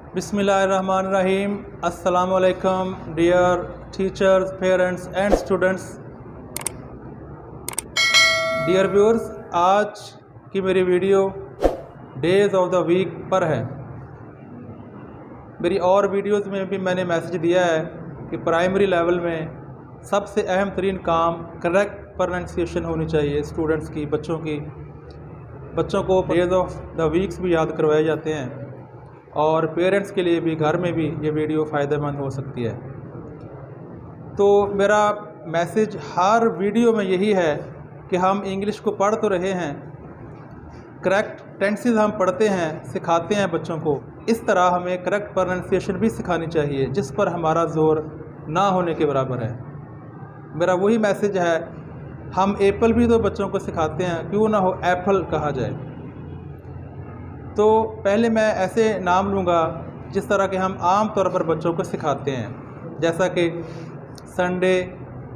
बिस्मिल्लाहिर्रहमानिर्रहीम। अस्सलाम वालेकुम dear teachers, parents and students, dear viewers, आज की मेरी video days of the week पर है। मेरी और वीडियोस में भी मैंने मैसेज दिया है कि प्राइमरी लेवल में सबसे अहम तरीन काम करेक्ट प्रोनाउंसिएशन होनी चाहिए स्टूडेंट्स की, बच्चों को डेज ऑफ द वीक्स भी याद करवाए जाते हैं और पेरेंट्स के लिए भी घर में भी ये वीडियो फ़ायदेमंद हो सकती है। तो मेरा मैसेज हर वीडियो में यही है कि हम इंग्लिश को पढ़ तो रहे हैं, करेक्ट टेंसेस हम पढ़ते हैं, सिखाते हैं बच्चों को, इस तरह हमें करेक्ट प्रोनाउंसिएशन भी सिखानी चाहिए जिस पर हमारा ज़ोर ना होने के बराबर है। मेरा वही मैसेज है, हम एप्पल भी तो बच्चों को सिखाते हैं, क्यों ना हो एप्पल कहा जाए। तो पहले मैं ऐसे नाम लूँगा जिस तरह के हम आम तौर पर बच्चों को सिखाते हैं, जैसा कि संडे,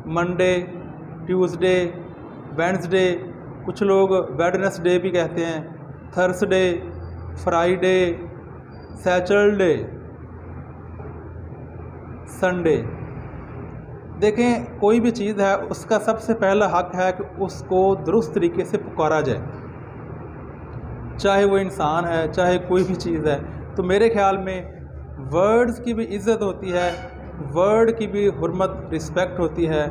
मंडे, ट्यूसडे, वेडनेसडे, कुछ लोग वेडनेसडे भी कहते हैं, थर्सडे, फ्राइडे, सैटरडे, संडे। देखें, कोई भी चीज़ है उसका सबसे पहला हक है कि उसको दुरुस्त तरीके से पुकारा जाए, चाहे वो इंसान है चाहे कोई भी चीज़ है। तो मेरे ख्याल में वर्ड्स की भी इज़्ज़त होती है, वर्ड की भी हुर्मत, रिस्पेक्ट होती है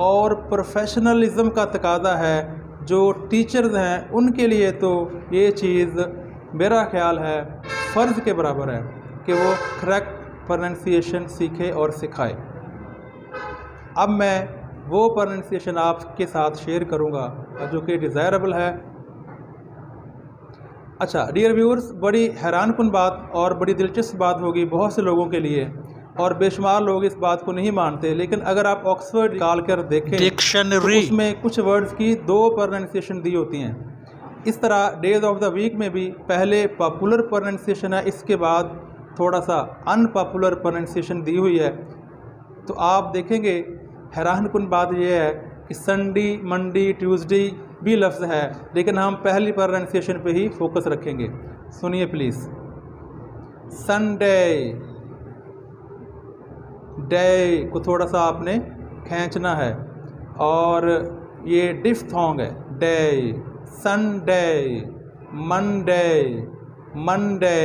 और प्रोफेशनलिज्म का तकाज़ा है। जो टीचर्स हैं उनके लिए तो ये चीज़ मेरा ख्याल है फ़र्ज़ के बराबर है कि वो करेक्ट प्रोनाउंसिएशन सीखे और सिखाए। अब मैं वो प्रोनाउंसिएशन आपके साथ शेयर करूँगा जो कि डिज़ायरेबल है। अच्छा डियर व्यूअर्स, बड़ी हैरानकुन बात और बड़ी दिलचस्प बात होगी बहुत से लोगों के लिए और बेशुमार लोग इस बात को नहीं मानते, लेकिन अगर आप ऑक्सफोर्ड निकाल कर देखें डिक्शनरी, तो उसमें कुछ वर्ड्स की दो प्रोनाउंसिएशन दी होती हैं। इस तरह डेज ऑफ द वीक में भी पहले पॉपुलर प्रोनाउंसिएशन है, इसके बाद थोड़ा सा अनपॉपुलर प्रोनाउंसिएशन दी हुई है। तो आप देखेंगे हैरानकुन बात यह है कि संडे, मंडे, ट्यूसडे भी लफ्ज़ है, लेकिन हम पहली प्रोनाउंसिएशन पे ही फोकस रखेंगे। सुनिए प्लीज़, संडे, डे को थोड़ा सा आपने खींचना है और ये डिफ्थोंग है, day, Sunday, Monday, Monday,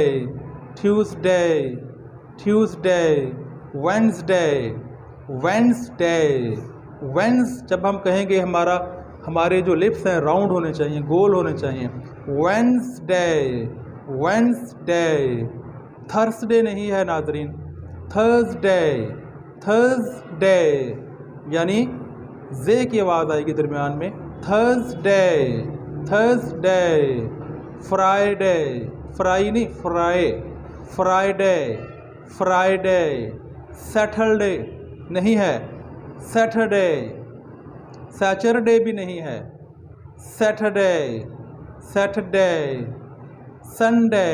Tuesday, Tuesday, Wednesday, Wednesday, Wednes. जब हम कहेंगे हमारे जो लिप्स हैं राउंड होने चाहिए, गोल होने चाहिए। Wednesday, Wednesday. थर्सडे नहीं है नाजरीन, थर्सडे, थर्सडे, यानी जे की आवाज़ आएगी दरमियान में, थर्सडे, थर्सडे। फ्राइडे, फ्राई नहीं फ्राई, फ्राइडे, फ्राइडे। सैटरडे नहीं है, सैटरडे, सैटरडे भी नहीं है, सैटरडे, सैटरडे। Sunday,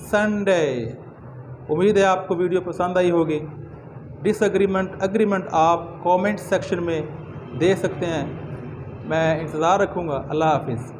Sunday. उम्मीद है आपको वीडियो पसंद आई होगी। डिसएग्रीमेंट, एग्रीमेंट आप कमेंट सेक्शन में दे सकते हैं, मैं इंतज़ार रखूँगा। अल्लाह हाफिज़।